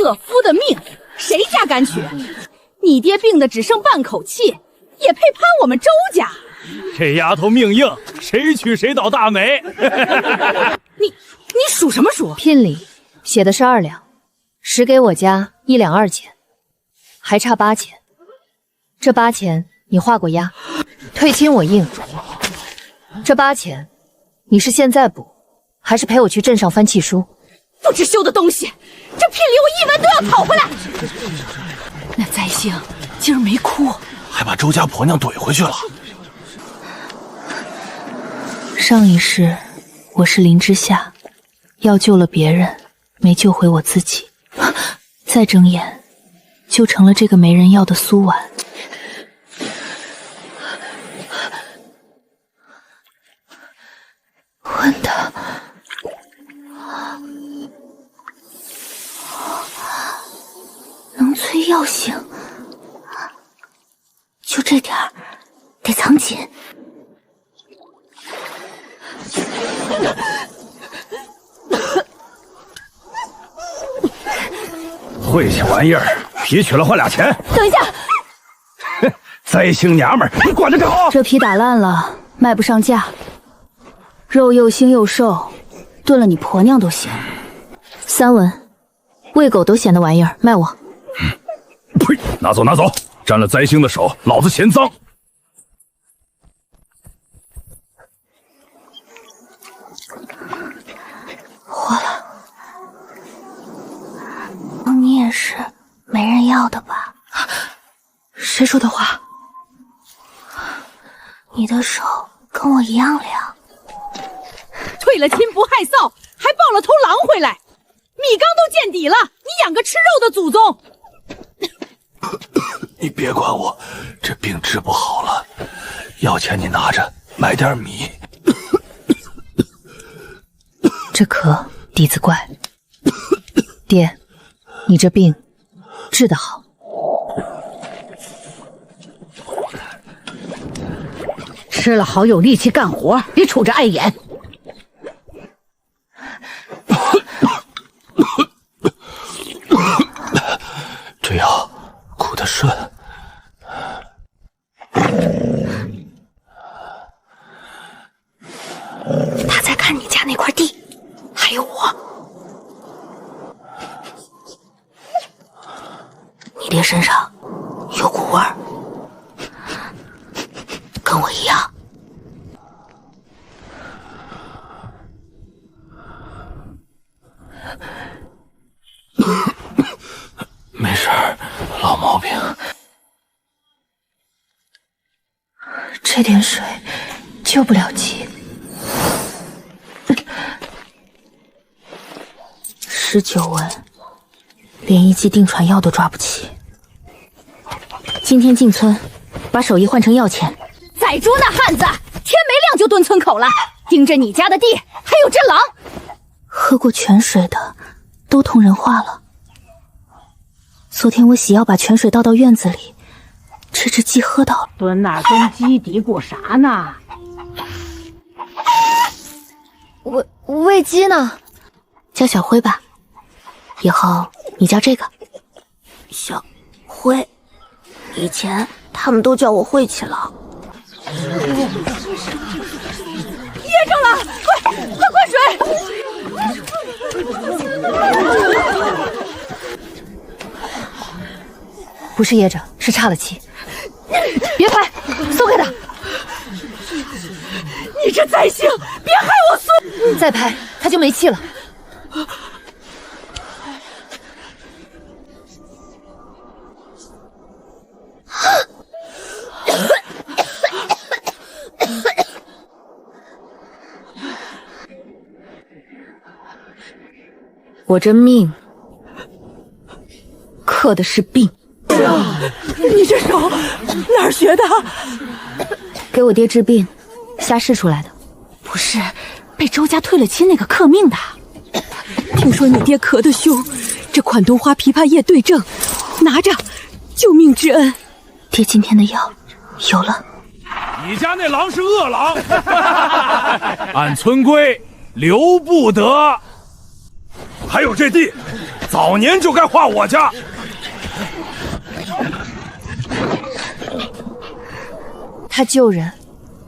恶夫的命，谁家敢娶？你爹病得只剩半口气，也配攀我们周家？这丫头命硬，谁娶谁倒大霉。你数什么数？聘礼写的是2两，10给我家，1两2钱，还差8钱。这8钱你画过押，退亲我应。这8钱你是现在补，还是陪我去镇上翻契书？不知羞的东西，这聘礼我1文都要讨回来。那灾星今儿没哭，还把周家婆娘怼回去了。上一世我是林之夏，要救了别人，没救回我自己。再睁眼，就成了这个没人要的苏婉。混的，能催药性，就这点儿，得藏紧。晦气玩意儿，皮取了换2钱。等一下，灾星娘们儿，你管得着？这皮打烂了，卖不上价。肉又腥又瘦，炖了你婆娘都行。3文，喂狗都嫌的玩意儿，卖我。呸！拿走拿走，沾了灾星的手，老子嫌脏。活了，你也是没人要的吧？谁说的话？你的手跟我一样凉。退了亲不害臊，还抱了头狼回来，米缸都见底了，你养个吃肉的祖宗！你别管我，这病治不好了，药钱你拿着，买点米。这咳底子怪。爹，你这病治得好。吃了好有力气干活，别杵着碍眼。这药苦得顺。他在看你家那块地，还有我。你爹身上有股味儿，跟我一样。没事儿，老毛病。这点水救不了急。19文，连1剂定传药都抓不齐。今天进村，把手艺换成药钱。宰猪那汉子，天没亮就蹲村口了，盯着你家的地，还有只狼。喝过泉水的都同人化了。昨天我洗药把泉水倒到院子里，这只鸡喝到了。蹲那儿跟鸡嘀咕啥呢？喂鸡呢？叫小辉吧，以后你叫这个。小辉，以前他们都叫我晦气了。噎着了，快灌水！不是噎着，是岔了气。别拍，松开他！你这灾星，别害我孙！再拍，他就没气了。我这命克的是病。你这手哪儿学的？给我爹治病，瞎试出来的。不是被周家退了亲那个克命的。听说你爹咳得凶，这款冬花枇杷叶对症，拿着，救命之恩。爹今天的药有了。你家那狼是恶狼，按村规留不得。还有这地，早年就该画我家。他救人，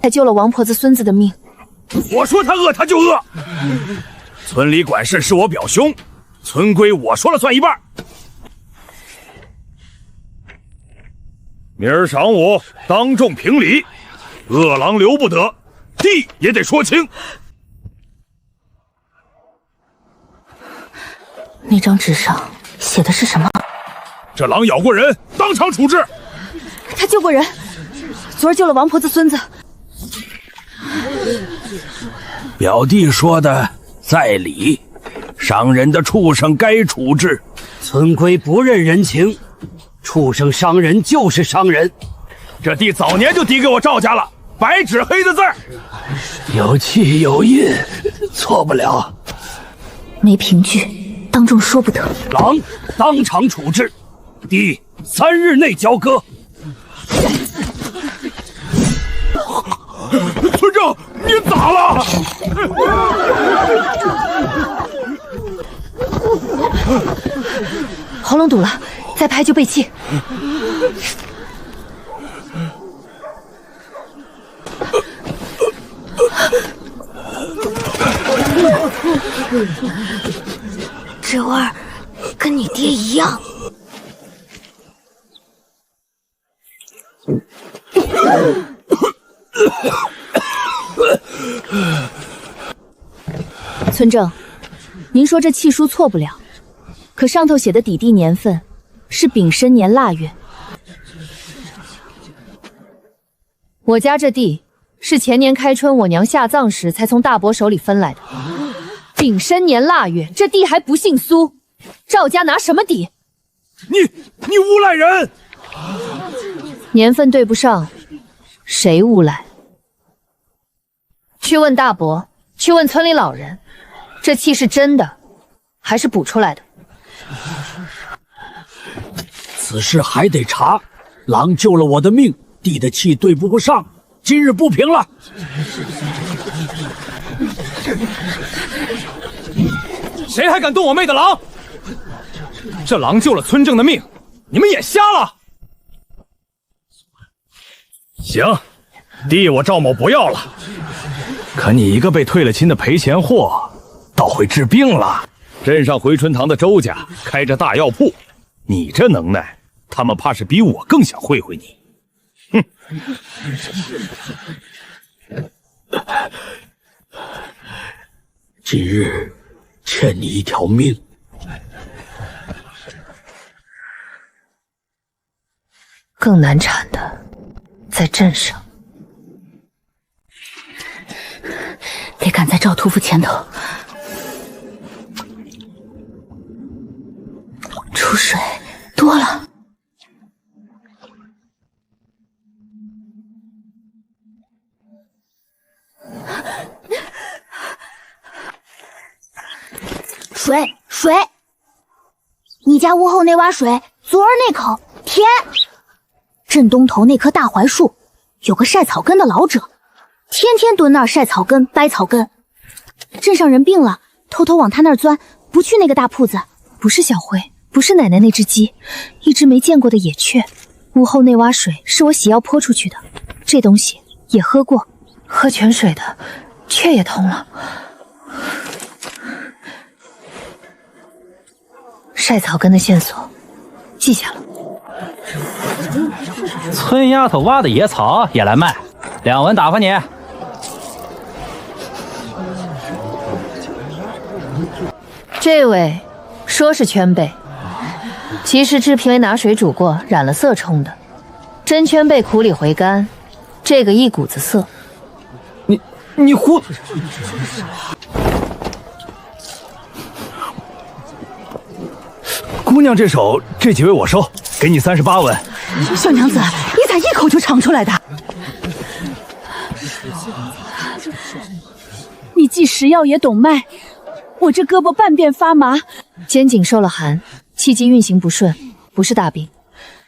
才救了王婆子孙子的命。我说他恶，他就恶。村里管事是我表兄，村规我说了算一半。明儿晌午当众评理，恶狼留不得，地也得说清。那张纸上写的是什么？这狼咬过人，当场处置。他救过人，昨儿救了王婆子孙子。表弟说的在理，伤人的畜生该处置。村规不认人情，畜生伤人就是伤人。这地早年就抵给我赵家了，白纸黑的字儿。有气有印，错不了。没凭据，当众说不得。狼当场处置，地3日内交割。村长，你咋了？喉咙堵了，再拍就背气。这味儿跟你爹一样。村正，您说这契书错不了，可上头写的底地年份是丙申年腊月。我家这地是前年开春我娘下葬时才从大伯手里分来的。丙申年腊月，这地还不姓苏，赵家拿什么抵？你诬赖人！年份对不上，谁诬赖？去问大伯，去问村里老人，这气是真的，还是补出来的？此事还得查。狼救了我的命，地的气对不上，今日不平了。谁还敢动我妹的狼？这狼救了村正的命，你们眼瞎了？行，地我赵某不要了，可你一个被退了亲的赔钱货，倒会治病了。镇上回春堂的周家开着大药铺，你这能耐，他们怕是比我更想会会你。哼！今日欠你一条命。更难产的在镇上，得赶在赵屠夫前头。出水多了。水，你家屋后那洼水，昨儿那口甜。镇东头那棵大槐树，有个晒草根的老者，天天蹲那儿晒草根、掰草根。镇上人病了，偷偷往他那儿钻，不去那个大铺子。不是小辉，不是奶奶那只鸡，一只没见过的野雀。屋后那洼水是我洗药泼出去的，这东西也喝过，喝泉水的雀也通了。晒草根的线索记下了。村丫头挖的野草也来卖，2文打发你。这位说是圈贝，其实制品为拿水煮过，染了色冲的。真圈贝苦里回甘，这个一股子色。你胡！姑娘这手，这几位我收，给你38文。小娘子，你咋一口就尝出来的？你既食药也懂脉，我这胳膊半边发麻，肩颈受了寒，气机运行不顺，不是大病。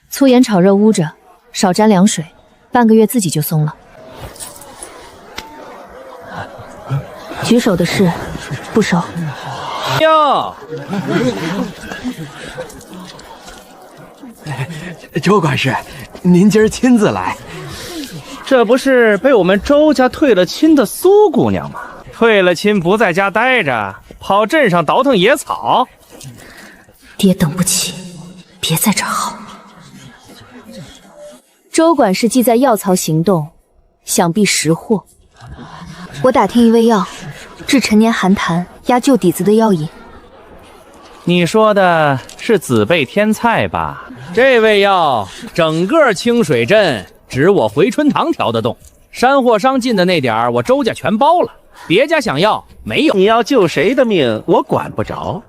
粗盐炒热捂着，少沾凉水，半个月自己就松了。举手的事不收。哟，周管事，您今儿亲自来，这不是被我们周家退了亲的苏姑娘吗？退了亲不在家待着，跑镇上倒腾野草。爹等不起，别在这儿耗。周管事既在药草行动，想必识货。我打听一味药，治陈年寒痰、压旧底子的药引。你说的是紫贝天菜吧？这味药整个清水镇只我回春堂调得动，山货商进的那点儿我周家全包了，别家想要没有。你要救谁的命我管不着，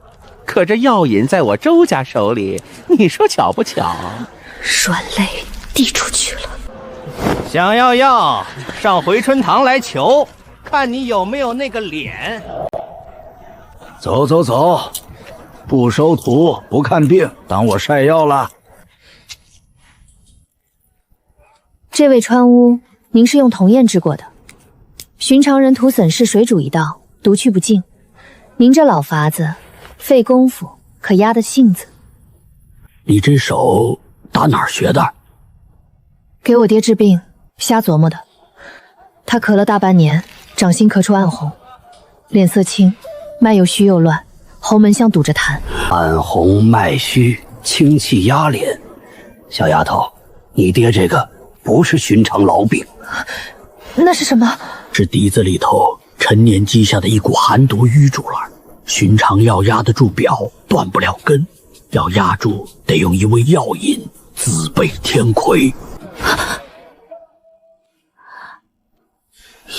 可这药引在我周家手里，你说巧不巧？软肋递出去了。想要药上回春堂来求，看你有没有那个脸。走走走，不收徒不看病，当我晒药了。这位川乌，您是用铜砚制过的，寻常人涂损是水煮一道，毒去不尽。您这老法子，费功夫可压得性子。你这手打哪儿学的？给我爹治病，瞎琢磨的。他咳了大半年，掌心咳出暗红，脸色青，脉又虚又乱，喉门像堵着痰。暗红脉虚，清气压脸。小丫头，你爹这个不是寻常痨病，那是什么？是底子里头陈年积下的一股寒毒淤住了。寻常药压得住表，断不了根，要压住得用一味药引紫贝天葵。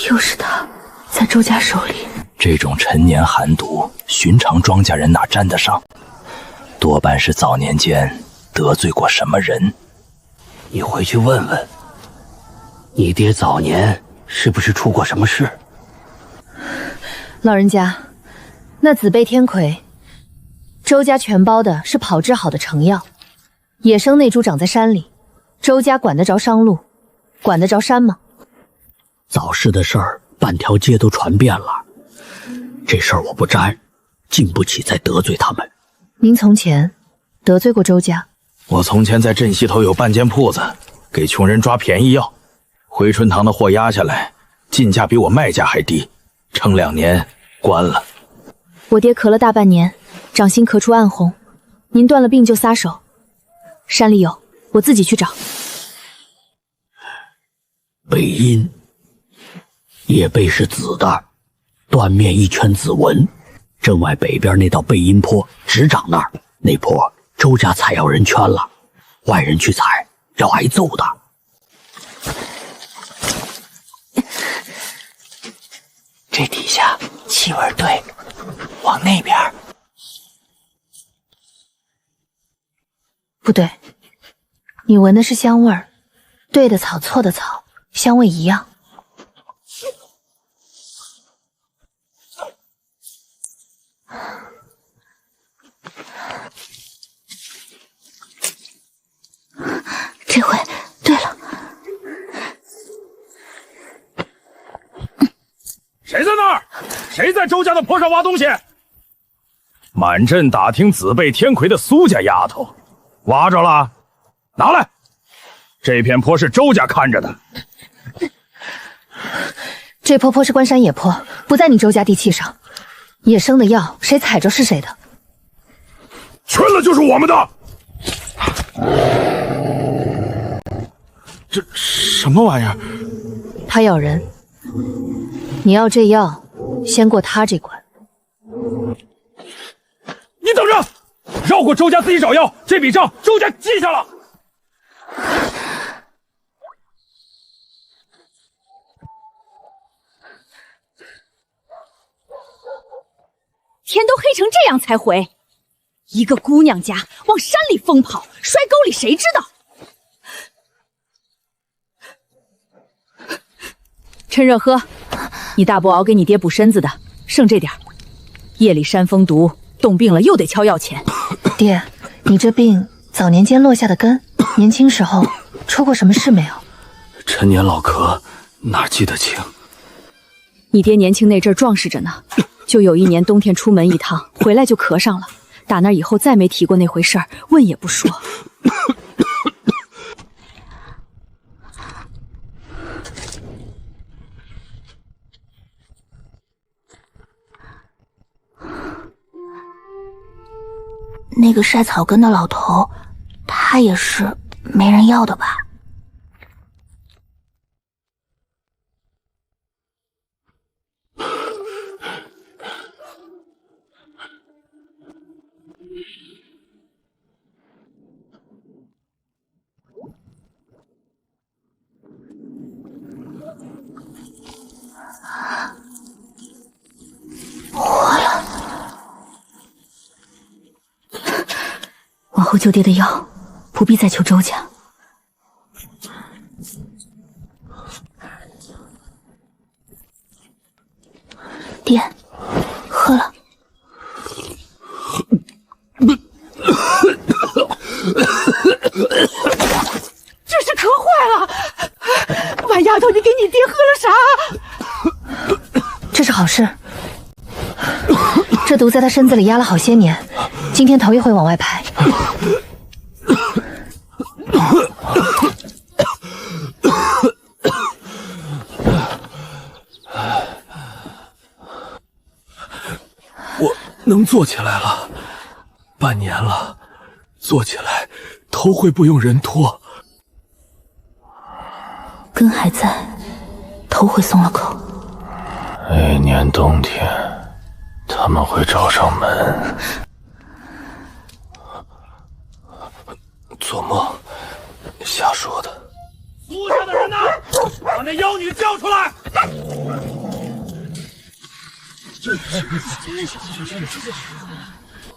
又是他，在周家手里。这种陈年寒毒，寻常庄稼人哪沾得上？多半是早年间得罪过什么人。你回去问问，你爹早年是不是出过什么事？老人家，那紫贝天葵，周家全包的是炮制好的成药，野生那株长在山里，周家管得着商路，管得着山吗？早市的事儿，半条街都传遍了。这事儿我不沾，经不起再得罪他们。您从前得罪过周家？我从前在镇西头有半间铺子，给穷人抓便宜药，回春堂的货压下来，进价比我卖价还低，撑2年关了。我爹咳了大半年，掌心咳出暗红，您断了病就撒手。山里有，我自己去找。背阴，叶背是紫的，断面一圈紫纹。镇外北边那道背阴坡只长那儿，那坡周家采药人圈了，外人去采要挨揍的。这底下气味对，往那边。不对，你闻的是香味儿，对的草错的草，香味一样。这回对了。谁在那儿？谁在周家的坡上挖东西？满镇打听紫贝天葵的苏家丫头，挖着了，拿来。这片坡是周家看着的。这坡是关山野坡，不在你周家地契上。野生的药，谁采着是谁的。圈了就是我们的。这什么玩意儿？他咬人，你要这药，先过他这关。你等着，绕过周家自己找药，这笔账周家记下了。天都黑成这样才回，一个姑娘家往山里疯跑，摔沟里谁知道？趁热喝，你大伯熬给你爹补身子的，剩这点儿。夜里山风毒，冻病了又得敲药钱。爹，你这病早年间落下的根，年轻时候出过什么事没有？陈年老咳，哪记得清？你爹年轻那阵儿壮实着呢，就有一年冬天出门一趟，回来就咳上了。打那以后再没提过那回事儿，问也不说。那个晒草根的老头，他也是没人要的吧？往后救爹的药，不必再求周家。爹，喝了。这是咳坏了！晚丫头，你给你爹喝了啥？这是好事。这毒在他身子里压了好些年，今天头一回往外排。我能坐起来了，半年了，坐起来头会不用人拖。根还在，头会松了口。那年冬天，他们会找上门。做梦，瞎说的。苏家的人呢？把那妖女叫出来！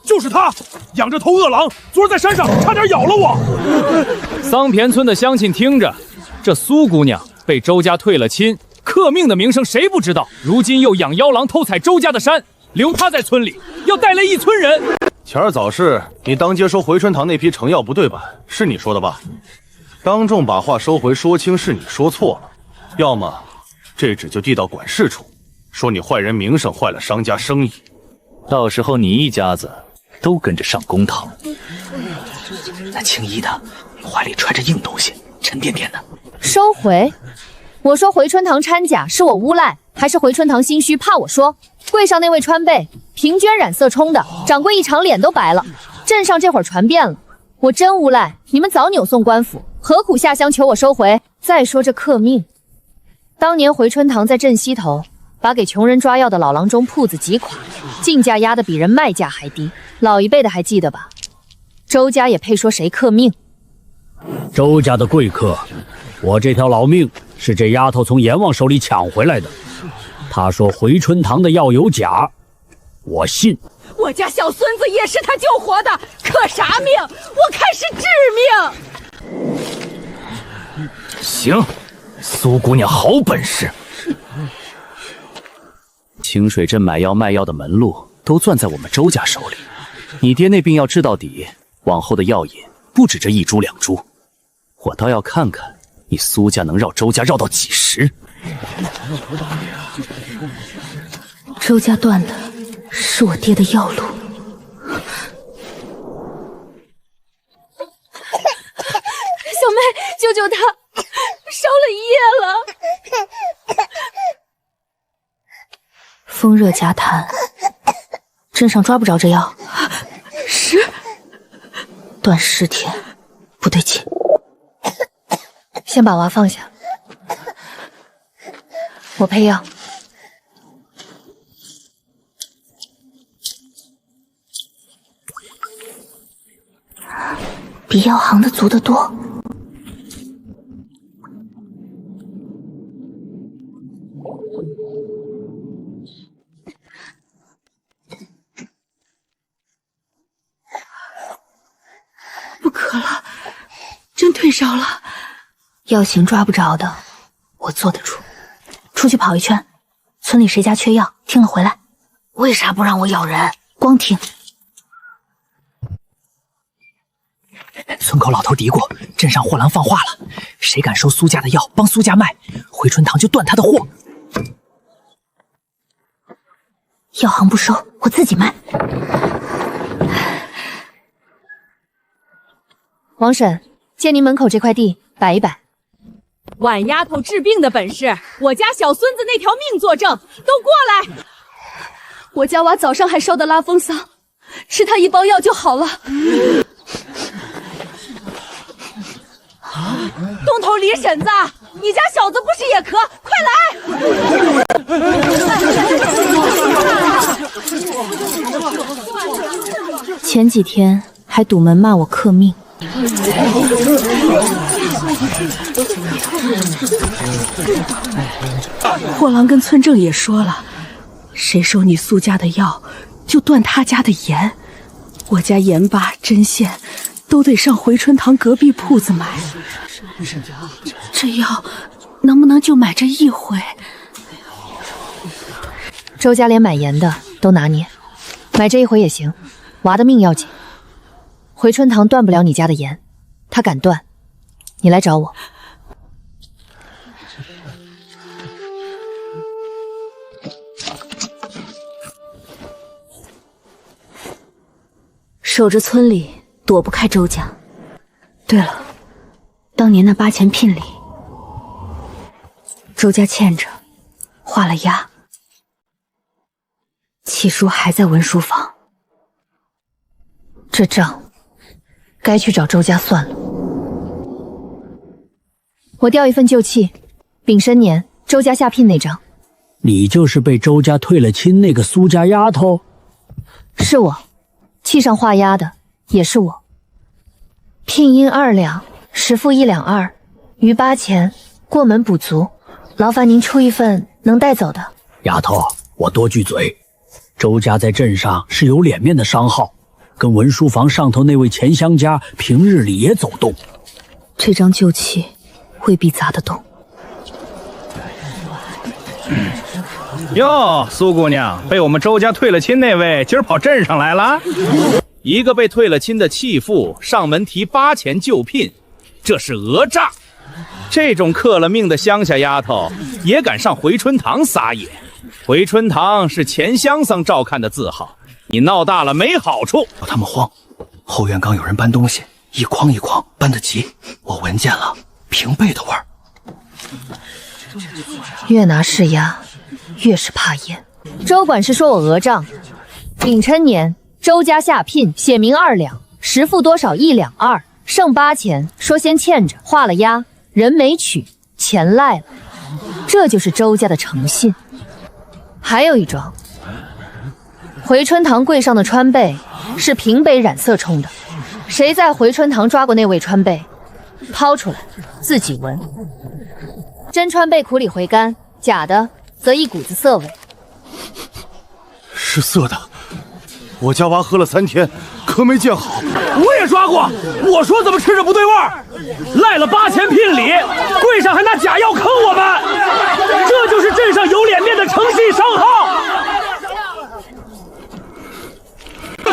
就是他，仰着头饿狼，昨儿在山上差点咬了我。桑田村的乡亲听着，这苏姑娘被周家退了亲，克命的名声谁不知道？如今又养妖狼偷采周家的山，留她在村里，要带累一村人。前儿早市，你当街说回春堂那批成药不对版，是你说的吧？当众把话收回，说清是你说错了，要么这纸就递到管事处，说你坏人名声，坏了商家生意。到时候你一家子都跟着上公堂。那青衣的怀里揣着硬东西，沉甸甸的。收回！我说回春堂掺假是我诬赖，还是回春堂心虚怕我说？柜上那位川贝，平捐染色冲的，掌柜一场脸都白了。镇上这会儿传遍了，我真诬赖，你们早扭送官府，何苦下乡求我收回？再说这克命，当年回春堂在镇西头，把给穷人抓药的老郎中铺子挤垮，进价压得比人卖价还低，老一辈的还记得吧？周家也配说谁克命？周家的贵客，我这条老命是这丫头从阎王手里抢回来的。她说回春堂的药有假，我信。我家小孙子也是他救活的，克啥命？我看是致命。行，苏姑娘好本事。清水镇买药卖药的门路都攥在我们周家手里，你爹那病要治到底，往后的药引不止这一株两株，我倒要看看你苏家能绕周家绕到几时。周家断的是我爹的药路。小妹，救救他，烧了一夜了。风热夹痰，镇上抓不着这药。是，断10天，不对劲。先把娃放下，我配药。比药行的足得多。不渴了，真退烧了。药行抓不着的，我做得出。出去跑一圈，村里谁家缺药，听了回来。为啥不让我咬人？光听。村口老头嘀咕，镇上货郎放话了，谁敢收苏家的药，帮苏家卖，回春堂就断他的货。药行不收，我自己卖。王婶，借您门口这块地摆一摆。晚丫头治病的本事，我家小孙子那条命作证，都过来！我家娃早上还烧得拉风丧，吃他一包药就好了。东头李婶子，你家小子不是也咳？快来！前几天还堵门骂我克命。货郎跟村正也说了，谁收你苏家的药，就断他家的盐。我家盐巴、针线都得上回春堂隔壁铺子买。这药能不能就买这一回？周家连买盐的都拿捏，买这一回也行，娃的命要紧。回春堂断不了你家的盐，他敢断，你来找我。守着村里，躲不开周家。对了，当年那8钱聘礼，周家欠着，画了押，契书还在文书房。这账该去找周家算了。我调一份旧契，丙申年周家下聘那张。你就是被周家退了亲那个苏家丫头？是我，契上画押的也是我。聘银2两，实付1两2，余8钱过门补足，劳烦您出一份能带走的。丫头，我多句嘴，周家在镇上是有脸面的商号，跟文书房上头那位钱乡家平日里也走动。这张旧契未必砸得动。哟，苏姑娘，被我们周家退了亲那位今儿跑镇上来了？一个被退了亲的弃妇上门提8钱旧聘，这是讹诈。这种克了命的乡下丫头也敢上回春堂撒野？回春堂是钱乡僧照看的字号，你闹大了没好处。他们慌，后院刚有人搬东西，一筐一筐搬得急，我闻见了平辈的味儿。越拿是压，越是怕淹。周管事说我讹账，丙辰年周家下聘，写明2两，实付多少1两2，剩8钱，说先欠着，画了押，人没取，钱赖了，这就是周家的诚信。还有一桩，回春堂柜上的川贝是平北染色冲的，谁在回春堂抓过那位川贝，掏出来自己闻，真川贝苦里回甘，假的则一股子涩味。是涩的，我家娃喝了3天，可没见好。我也抓过，我说怎么吃着不对味儿，赖了8钱聘礼，柜上还拿假药坑我们，这就是镇上有脸面的诚信商号。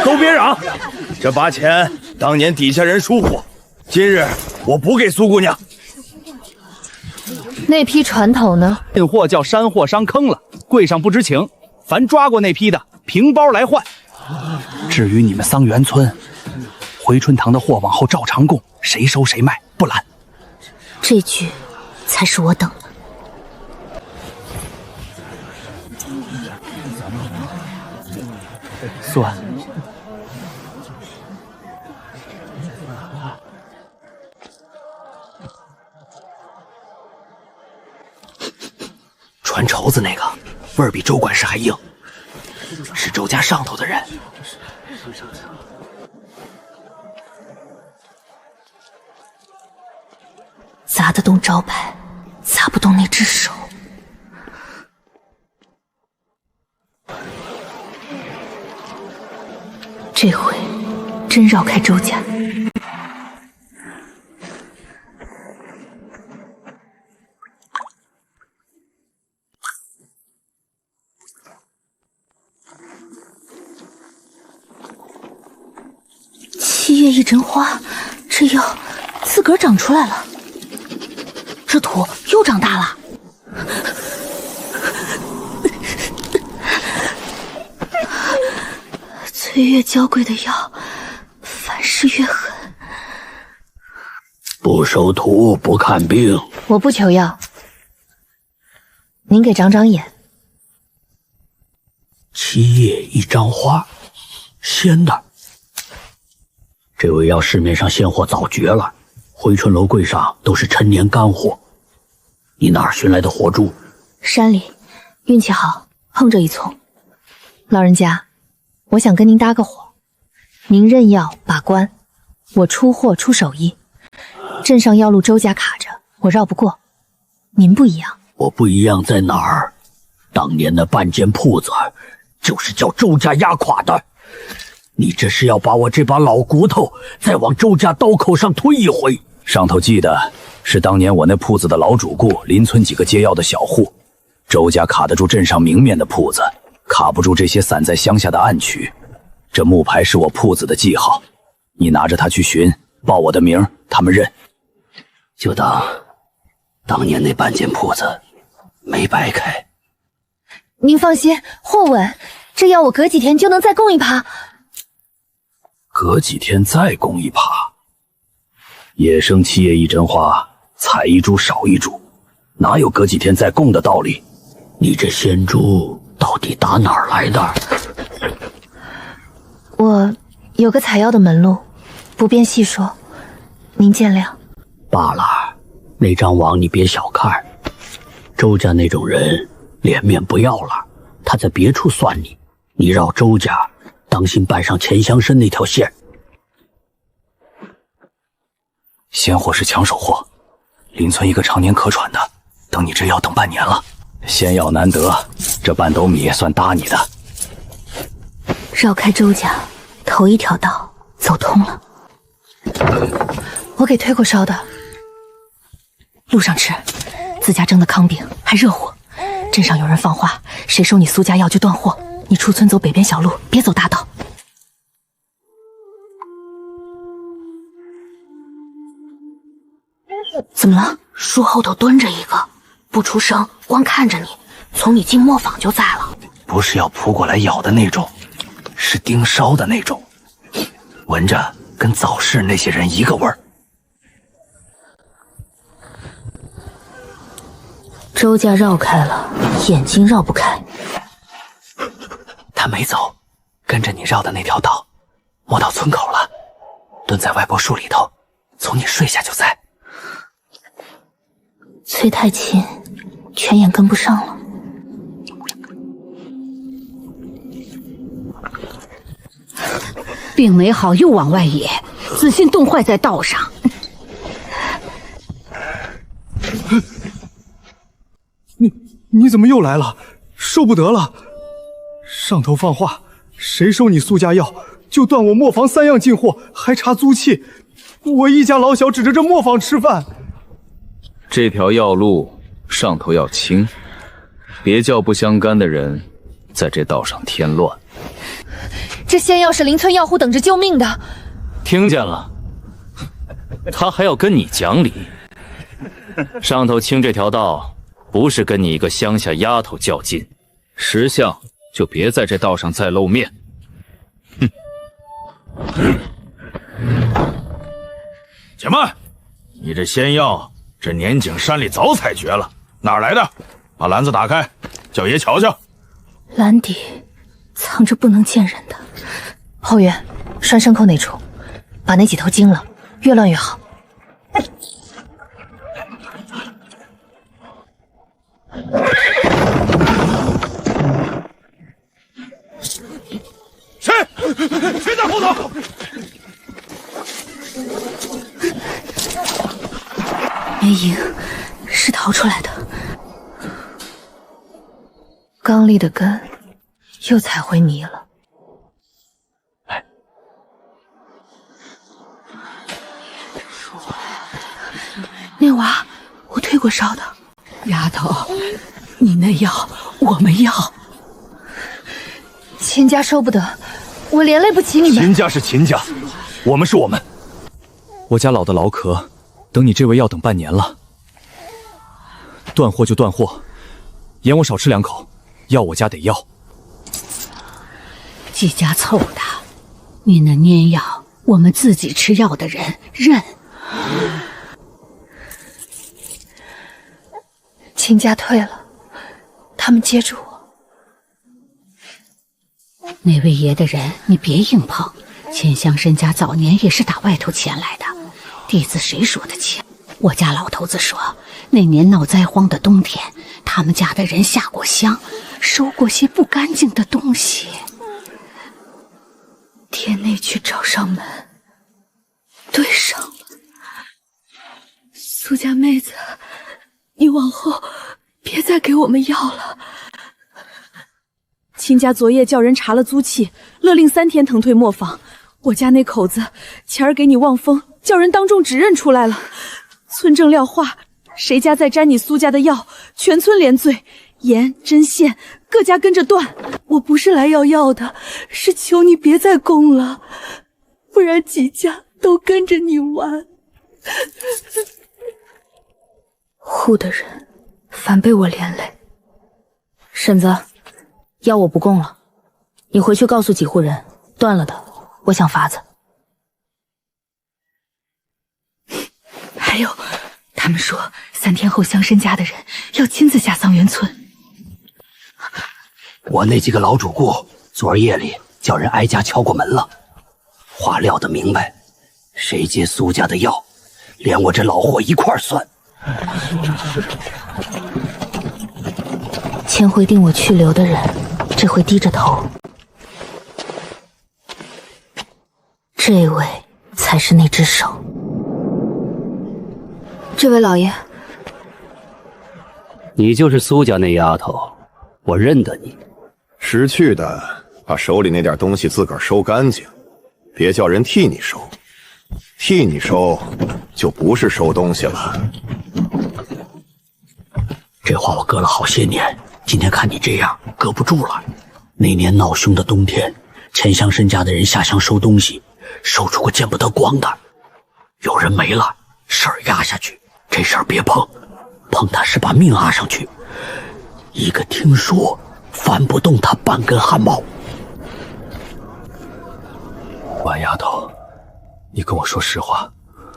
都别嚷，这8钱当年底下人疏忽，今日我补给苏姑娘。那批船头呢？进货叫山货商坑了，柜上不知情，凡抓过那批的凭包来换。至于你们桑园村，回春堂的货往后照常供，谁收谁卖，不拦。这句才是我等的。算。传绸子那个味儿比周管事还硬，是周家上头的人。砸得动招牌，砸不动那只手。这回真绕开周家。7月一针花，这药自个儿长出来了，这土又长大了。岁月娇贵的药，凡事越狠。不收徒，不看病。我不求药，您给长长眼。7叶一张花，鲜的。这味药市面上现货早绝了，回春楼柜上都是陈年干货。你哪儿寻来的活猪？山里，运气好，碰着一丛。老人家，我想跟您搭个伙，您认药把关，我出货出手艺。镇上药路周家卡着，我绕不过。您不一样。我不一样在哪儿？当年那半间铺子就是叫周家压垮的。你这是要把我这把老骨头再往周家刀口上推一回。上头记的是当年我那铺子的老主顾，邻村几个接药的小户。周家卡得住镇上明面的铺子，卡不住这些散在乡下的暗渠。这木牌是我铺子的记号，你拿着它去寻，报我的名，他们认。就当年那半间铺子没白开。您放心，货稳，这药我隔几天就能再供一耙。隔几天再供一耙。野生7叶一针花，采一株少一株，哪有隔几天再供的道理？你这仙珠到底打哪儿来的？我有个采药的门路，不便细说，您见谅。罢了，那张网你别小看，周家那种人脸面不要了，他在别处算你，你绕周家，当心绊上钱乡参那条线。鲜货是抢手货，邻村一个常年咳喘的，等你这药等半年了。仙药难得，这半斗米算搭你的。绕开周家，头一条道走通了。我给推过烧的，路上吃，自家蒸的糠饼还热乎。镇上有人放话，谁收你苏家药就断货。你出村走北边小路，别走大道。怎么了？树后头蹲着一个，不出声，光看着你，从你进磨坊就在了。不是要扑过来咬的那种，是盯梢的那种，闻着跟早市那些人一个味儿。周家绕开了，眼睛绕不开。他没走，跟着你绕的那条道，摸到村口了，蹲在歪脖树里头，从你睡下就在。催太勤，全眼跟不上了。病没好又往外野，自信冻坏在道上。你怎么又来了？受不得了！上头放话，谁收你苏家药，就断我磨坊3样进货，还查租契。我一家老小指着这磨坊吃饭。这条药路上头要清，别叫不相干的人在这道上添乱。这仙药是邻村药户等着救命的。听见了？他还要跟你讲理。上头清这条道，不是跟你一个乡下丫头较劲。识相就别在这道上再露面。且慢，你这仙药，这年景山里早采绝了，哪儿来的？把篮子打开，叫爷瞧瞧。篮底藏着不能见人的。后院拴牲口那处，把那几头惊了，越乱越好。谁在后头？没赢，是逃出来的。刚立的根又踩回泥了。那娃，我退过烧的。丫头，你那药我们要。秦家收不得，我连累不起你们。秦家是秦家，我们是我们。我家老的劳咳，等你这味药等半年了。断货就断货，嫌我少吃2口，药我家得要。几家凑的，你那粘药，我们自己吃药的人认。秦家退了，他们接住我。那位爷的人，你别硬碰。钱乡申家早年也是打外头钱来的，弟子谁说的钱？我家老头子说，那年闹灾荒的冬天，他们家的人下过乡，收过些不干净的东西。天内去找上门，对上了。苏家妹子，你往后别再给我们药了。秦家昨夜叫人查了租契，勒令3天腾退磨坊。我家那口子前儿给你望风，叫人当众指认出来了。村正撂话，谁家再沾你苏家的药，全村连罪，盐、针线各家跟着断。我不是来要药的，是求你别再供了，不然几家都跟着你玩。护的人反被我连累。婶子，药我不供了，你回去告诉几户人，断了的，我想法子。还有，他们说3天后乡申家的人要亲自下桑园村。我那几个老主顾昨儿夜里叫人挨家敲过门了，话撂得明白，谁接苏家的药，连我这老货一块儿算。前回定我去留的人，这回低着头。这位才是那只手。这位老爷，你就是苏家那丫头，我认得你。识趣的，把手里那点东西自个儿收干净，别叫人替你收。替你收，就不是收东西了。这话我搁了好些年，今天看你这样，搁不住了。那年闹凶的冬天，钱乡申家的人下乡收东西，收出个见不得光的。有人没了，事儿压下去，这事儿别碰，碰他是把命押上去。一个听说，翻不动他半根汗毛。婉丫头，你跟我说实话，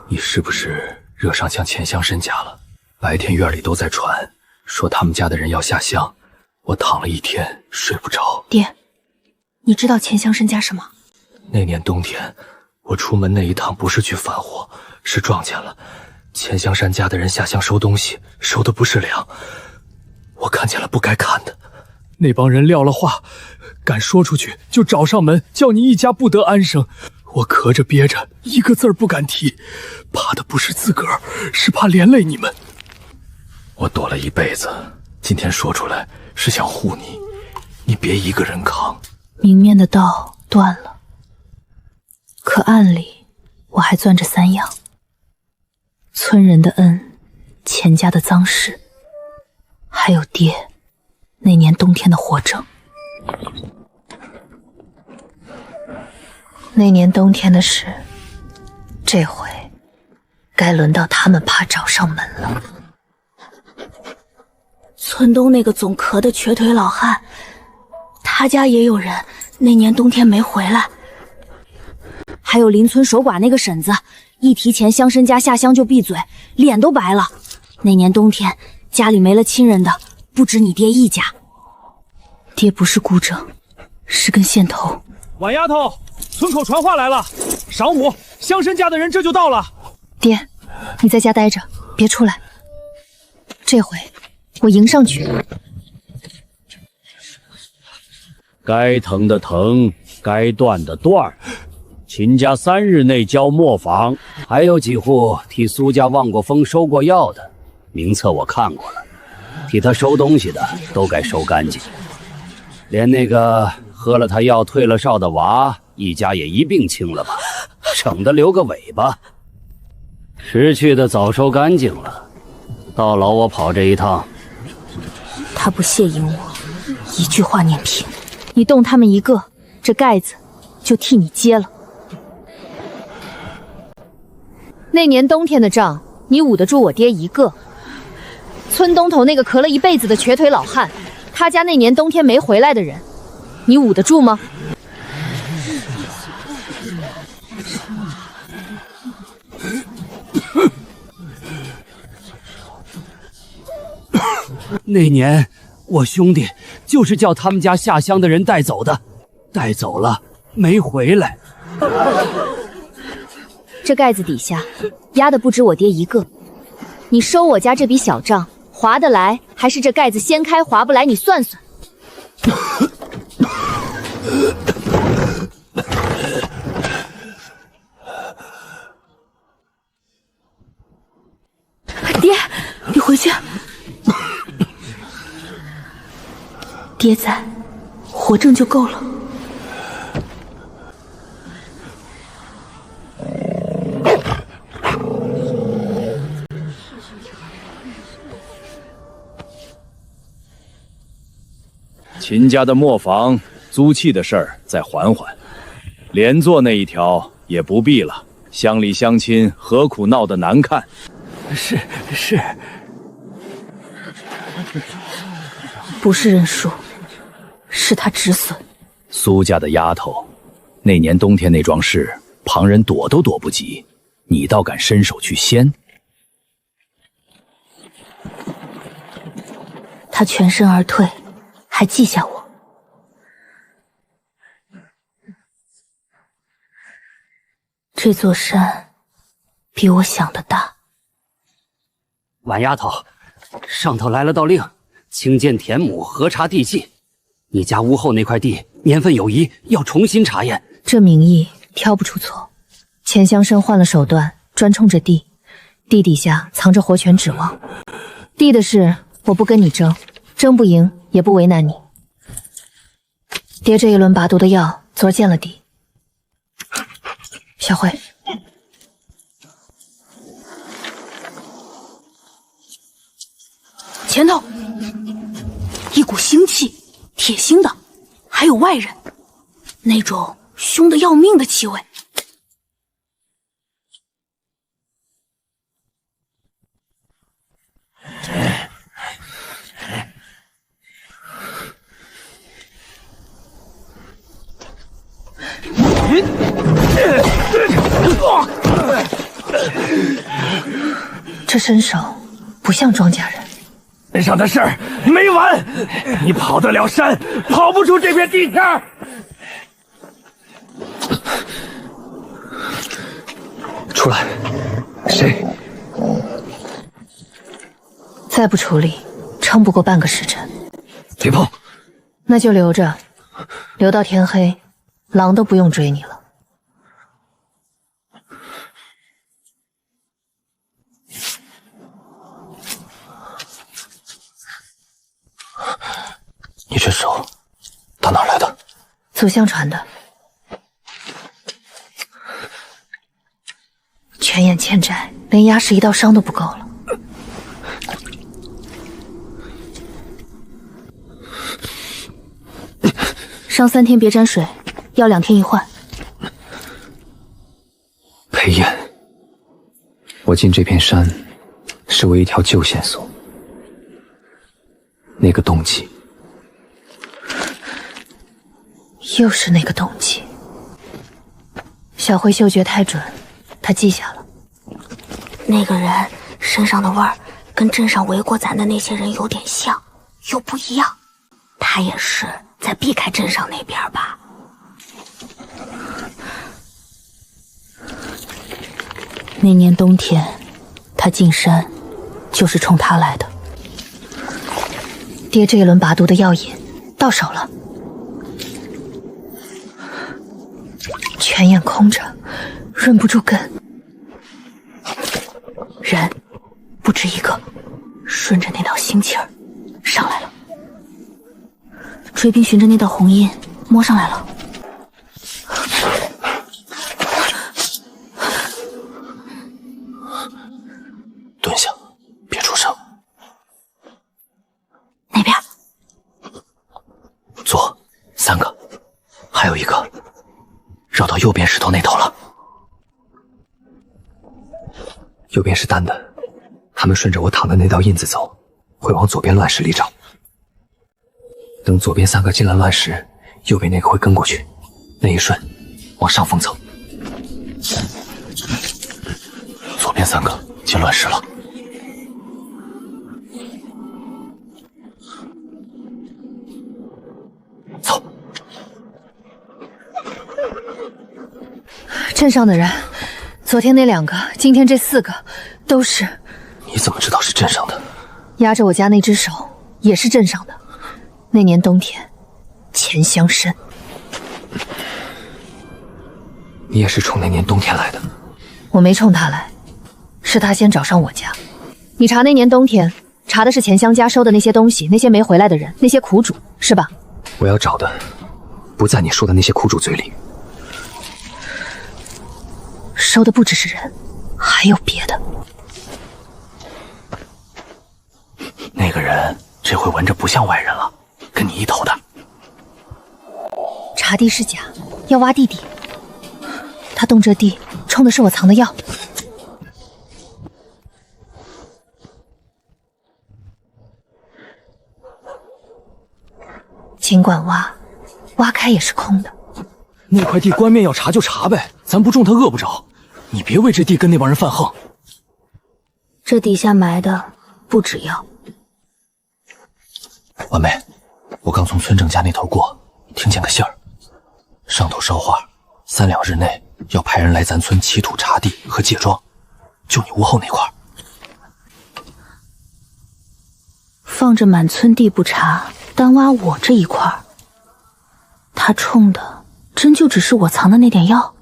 你是不是惹上像钱乡申家了？白天院里都在传，说他们家的人要下乡，我躺了一天睡不着。爹，你知道钱乡申家什么？那年冬天，我出门那一趟不是去反货，是撞见了钱乡山家的人下乡收东西，收的不是粮。我看见了不该看的，那帮人撂了话，敢说出去就找上门，叫你一家不得安生。我咳着憋着，一个字儿不敢提，怕的不是自个儿，是怕连累你们。我躲了一辈子，今天说出来是想护你，你别一个人扛。明面的道断了，可暗里我还攥着3样：村人的恩，钱家的赃事，还有爹那年冬天的火证。那年冬天的事，这回该轮到他们怕找上门了。村东那个总咳的瘸腿老汉，他家也有人那年冬天没回来。还有邻村守寡那个婶子，一提钱乡申家下乡就闭嘴，脸都白了。那年冬天家里没了亲人的，不止你爹一家。爹不是孤证，是根线头。婉丫头，村口传话来了，晌午乡申家的人这就到了。爹，你在家待着，别出来。这回我迎上去。该疼的疼，该断的断。秦家3日内交磨坊，还有几户替苏家望过风、收过药的，名册我看过了，替他收东西的都该收干净。连那个喝了他药退了哨的娃，一家也一并清了吧，省得留个尾巴。失去的早收干净了，到老我跑这一趟。他不谢迎我，一句话撵平。你动他们一个，这盖子就替你接了。那年冬天的仗，你捂得住我爹一个。村东头那个咳了一辈子的瘸腿老汉，他家那年冬天没回来的人，你捂得住吗？那年我兄弟就是叫他们家下乡的人带走的，带走了没回来。这盖子底下压的不止我爹一个，你收我家这笔小账划得来，还是这盖子掀开划不来？你算算。爹，你回去。爹在，活证就够了。秦家的磨坊租契的事儿再缓缓，连坐那一条也不必了。乡里乡亲何苦闹得难看？是。不是认输，是他止损。苏家的丫头，那年冬天那桩事，旁人躲都躲不及，你倒敢伸手去掀。他全身而退，还记下我。这座山比我想的大。婉丫头，上头来了道令，清建田亩，核查地契。你家屋后那块地年份有疑，要重新查验。这名义挑不出错。钱乡绅换了手段，专冲着地，地底下藏着活泉指望。地的事我不跟你争，争不赢也不为难你。爹这一轮拔毒的药，昨儿见了底。小慧，前头一股腥气，铁腥的，还有外人，那种凶得要命的气味。这身手不像庄稼人。身上的事儿没完，你跑得了山，跑不出这片地界儿。出来，谁？再不处理，撑不过半个时辰。别碰。那就留着，留到天黑，狼都不用追你了。你这手打哪来的？祖相传的。泉眼欠债，连压实一道伤都不够了。伤3天别沾水，要2天一换。裴炎，我进这片山是为一条旧线索，那个动机。又是那个动机。小慧嗅觉太准，她记下了。那个人身上的味儿跟镇上围过咱的那些人有点像，又不一样。他也是在避开镇上那边吧？那年冬天，他进山就是冲他来的。爹这一轮拔毒的药引到手了。泉眼空着，润不住根。人不止一个，顺着那道腥气儿上来了。追兵循着那道红印摸上来了。蹲下，别出声。那边。左3个，还有一个绕到右边石头那头了。右边是单的，他们顺着我躺的那道印子走，会往左边乱石里找。等左边3个进了乱石，右边那个会跟过去，那一顺往上峰走。左边3个进乱石了。镇上的人，昨天那2个，今天这4个，都是。你怎么知道是镇上的？压着我家那只手也是镇上的。那年冬天，钱乡参。你也是冲那年冬天来的？我没冲他来，是他先找上我家。你查那年冬天，查的是钱乡家收的那些东西，那些没回来的人，那些苦主，是吧？我要找的，不在你说的那些苦主嘴里。收的不只是人，还有别的。那个人这回闻着不像外人了，跟你一头的。查地是假，要挖地底。他动这地，冲的是我藏的药。尽管挖，挖开也是空的。那块地官面要查就查呗，咱不种他饿不着。你别为这地跟那帮人犯横。这底下埋的不止药。婉梅，我刚从村正家那头过，听见个信儿，上头捎话，3两日内要派人来咱村起土查地和借庄，就你屋后那块。放着满村地不查，单挖我这一块，他冲的真就只是我藏的那点药？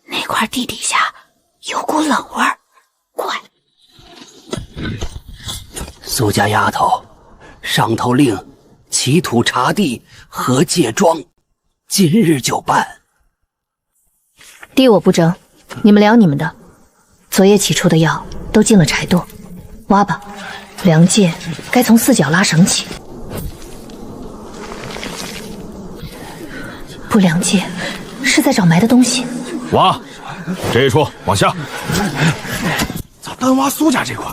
那块地底下有股冷味儿，怪。苏家丫头，上头令起土查地和借庄，今日就办。地我不争，你们量你们的。昨夜起出的药都进了柴垛，挖吧。梁界该从4角拉绳起，不梁界是在找埋的东西。挖，这一处往下。咋单挖苏家这块，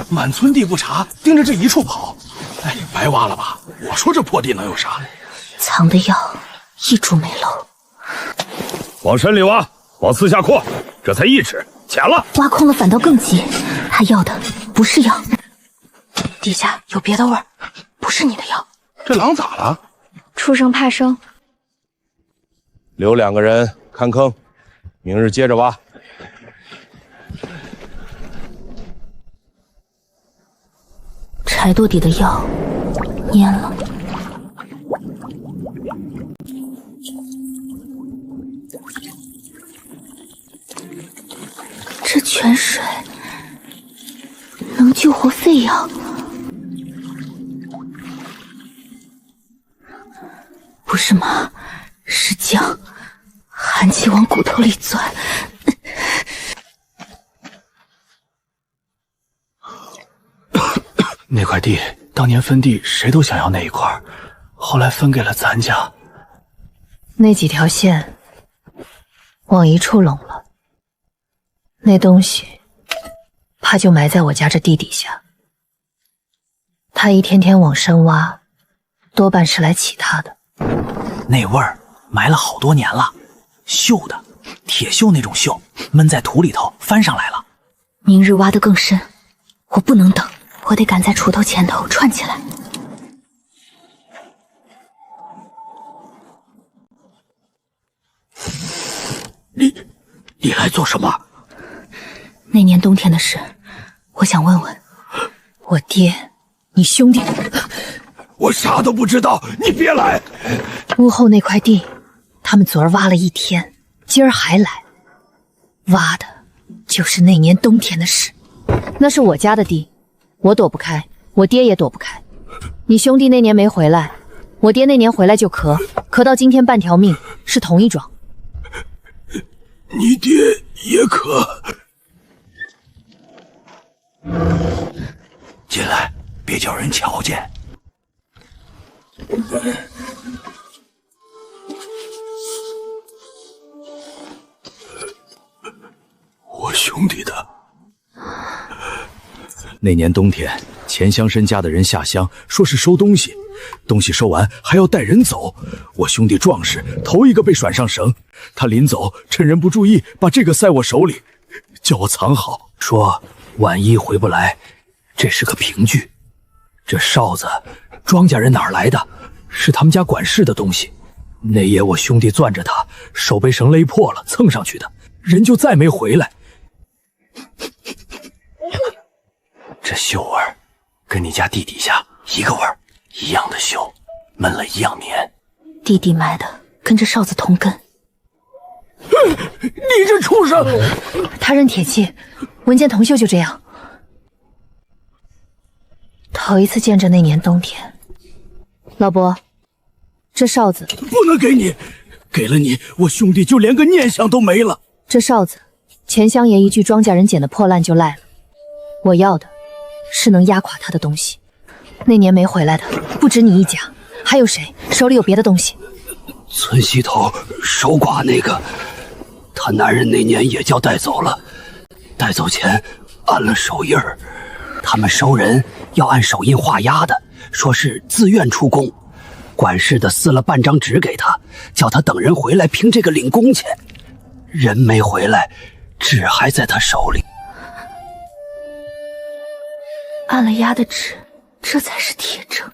满村地不查，盯着这一处跑？哎，白挖了吧？我说这破地能有啥？藏的药一株没漏。往深里挖，往四下扩，这才1尺，浅了。挖空了反倒更急，他要的不是药。底下有别的味儿，不是你的药。这狼咋了？畜生怕生。留2个人看坑，明日接着挖。柴垛底的药蔫了。这泉水能救活废药？不是吗？是姜，寒气往骨头里钻。那块地当年分地，谁都想要那一块，后来分给了咱家。那几条线往一处拢了，那东西怕就埋在我家这地底下。他一天天往深挖，多半是来起他的。那味儿埋了好多年了，锈的，铁锈那种锈，闷在土里头翻上来了。明日挖得更深，我不能等，我得赶在锄头前头串起来。你来做什么？那年冬天的事，我想问问我爹，你兄弟。我啥都不知道，你别来。屋后那块地，他们昨儿挖了1天，今儿还来，挖的就是那年冬天的事。那是我家的地，我躲不开，我爹也躲不开。你兄弟那年没回来，我爹那年回来就咳到今天半条命，是同一桩。你爹也咳。进来，别叫人瞧见。我兄弟的。那年冬天，钱乡参家的人下乡，说是收东西，东西收完还要带人走。我兄弟壮士头一个被甩上绳，他临走趁人不注意，把这个塞我手里，叫我藏好，说万一回不来，这是个凭据。这哨子，庄稼人哪儿来的？是他们家管事的东西。那夜我兄弟攥着他，手被绳勒破了，蹭上去的，人就再没回来。这锈味儿，跟你家地底下一个味儿，一样的锈，闷了一样黏。弟弟埋的跟这哨子同根。你这畜生！他认铁器，文件铜锈就这样。头一次见着那年冬天。老伯，这哨子不能给你，给了你，我兄弟就连个念想都没了。这哨子，钱乡爷一句庄稼人捡的破烂就赖了。我要的是能压垮他的东西。那年没回来的不止你一家，还有谁手里有别的东西？村西头守寡那个，他男人那年也叫带走了，带走前按了手印儿。他们收人要按手印画押的，说是自愿出宫。管事的撕了半张纸给他，叫他等人回来凭这个领工钱。人没回来，纸还在他手里。按了押的纸，这才是铁证。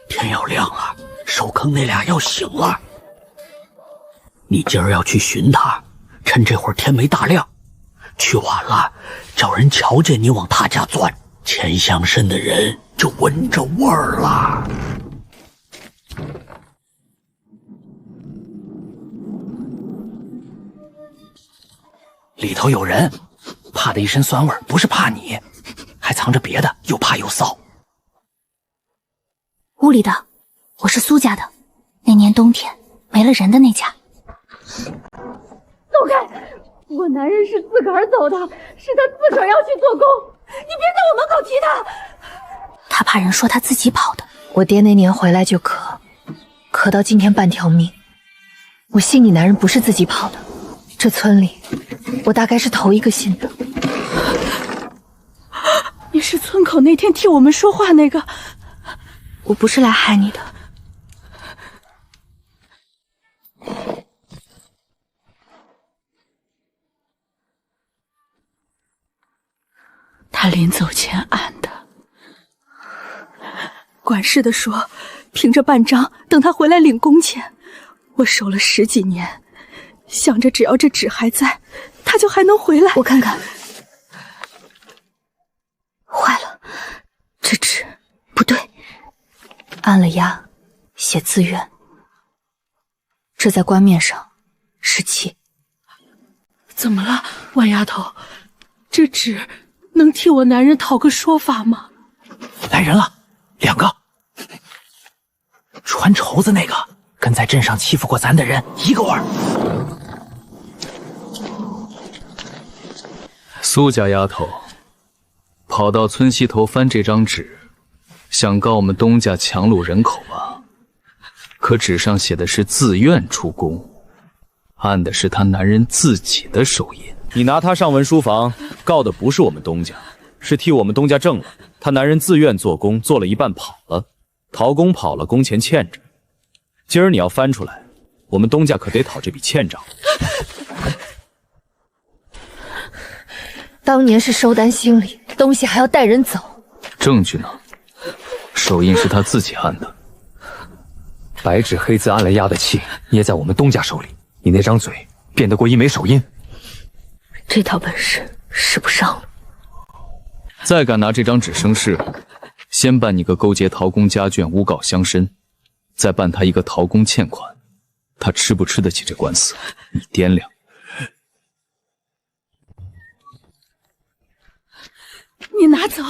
天要亮了，守坑那俩要醒了。你今儿要去寻他，趁这会儿天没大亮，去晚了，叫人瞧见你往他家钻，钱乡绅的人就闻着味儿了。里头有人，怕的一身酸味，不是怕你，还藏着别的，又怕又臊。屋里的，我是苏家的，那年冬天没了人的那家。走开！我男人是自个儿走的，是他自个儿要去做工，你别在我门口提他。他怕人说他自己跑的。我爹那年回来就咳到今天半条命。我信你男人不是自己跑的，这村里我大概是头一个信的。你是村口那天替我们说话那个？我不是来害你的。他临走前按的。管事的说，凭着半张，等他回来领工钱。我守了10几年，想着只要这纸还在，他就还能回来。我看看，坏了，这纸不对，按了押，写自愿，这在官面上是气。怎么了，万丫头？这纸能替我男人讨个说法吗？来人了，2个。穿绸子那个，跟在镇上欺负过咱的人一个味儿。苏家丫头，跑到村西头翻这张纸，想告我们东家强掳人口吧？可纸上写的是自愿出宫，按的是她男人自己的手印。你拿他上文书房，告的不是我们东家，是替我们东家正了。他男人自愿做工，做了一半跑了，逃工跑了，工钱欠着。今儿你要翻出来，我们东家可得讨这笔欠账。当年是收单兴里，东西还要带人走。证据呢？手印是他自己按的。白纸黑字按了押的契，捏在我们东家手里。你那张嘴辩得过一枚手印？这套本事使不上了。再敢拿这张纸生事，先办你个勾结陶工家眷诬告乡绅，再办他一个陶工欠款，他吃不吃得起这官司？你掂量。你拿走，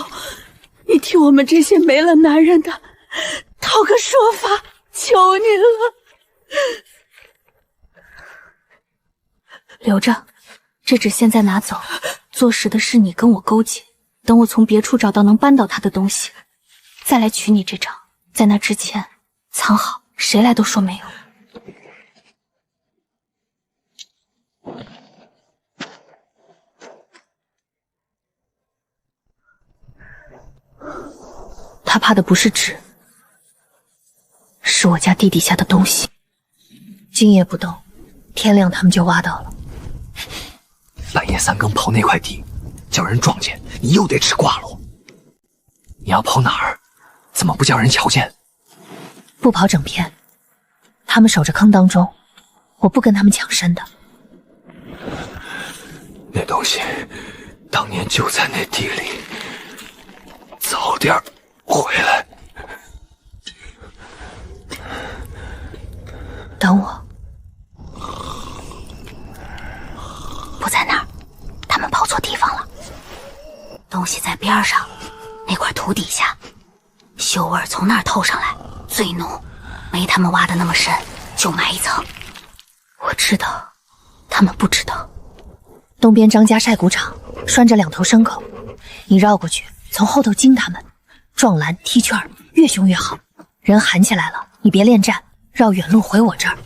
你替我们这些没了男人的讨个说法，求你了。留着，这纸现在拿走，做实的是你跟我勾结。等我从别处找到能扳倒他的东西，再来取你这张。在那之前，藏好，谁来都说没有。他怕的不是纸，是我家地底下的东西。今夜不动，天亮他们就挖到了。半夜3更刨那块地，叫人撞见，你又得吃挂喽。你要刨哪儿？怎么不叫人瞧见？不跑整片，他们守着坑当中，我不跟他们抢身的。那东西当年就在那地里，早点回来。等我。不在那儿，他们跑错地方了。东西在边上，那块土底下，嗅味从那儿透上来，最浓，没他们挖的那么深，就埋一层。我知道，他们不知道。东边张家晒谷场拴着2头牲口，你绕过去，从后头惊他们，撞栏踢圈，越凶越好。人喊起来了，你别恋战，绕远路回我这儿。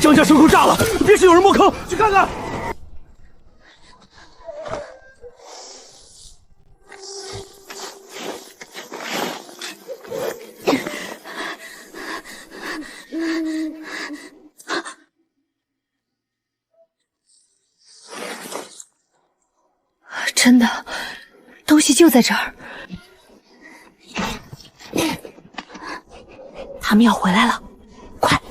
张家牲口炸了，别是有人摸坑，去看看。真的，东西就在这儿。他们要回来了，快！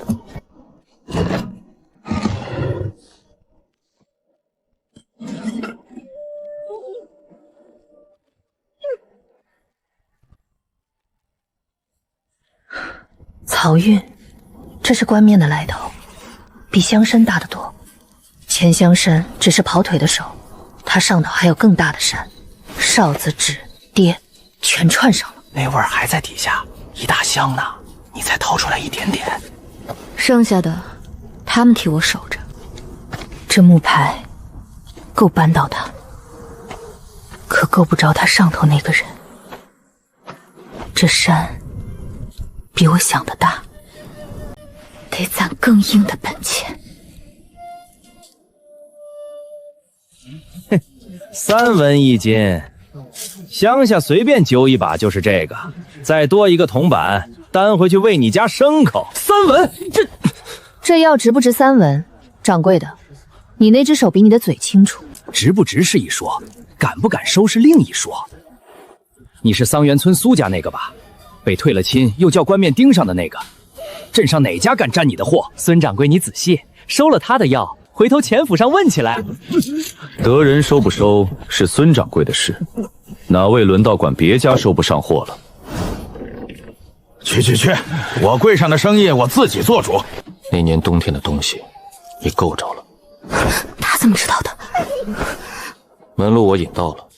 漕运，这是冠面的来头，比香山大得多。前香山只是跑腿的手，它上头还有更大的山，哨子、纸、碟全串上了。那味儿还在底下，一大箱呢，你才掏出来一点点。剩下的，他们替我守着。这木牌够扳倒他，可够不着他上头那个人。这山比我想的大，得攒更硬的本钱。3文1斤，乡下随便揪一把就是这个，再多一个铜板，担回去喂你家牲口。3文，这药值不值3文？掌柜的，你那只手比你的嘴清楚。值不值是一说，敢不敢收是另一说。你是桑园村苏家那个吧？被退了亲又叫官面盯上的那个，镇上哪家敢沾你的货？孙掌柜，你仔细，收了他的药，回头钱府上问起来。得人收不收是孙掌柜的事，哪位轮到管别家收不上货了？去，我柜上的生意我自己做主。那年冬天的东西，你够着了。他怎么知道的？门路我引到了，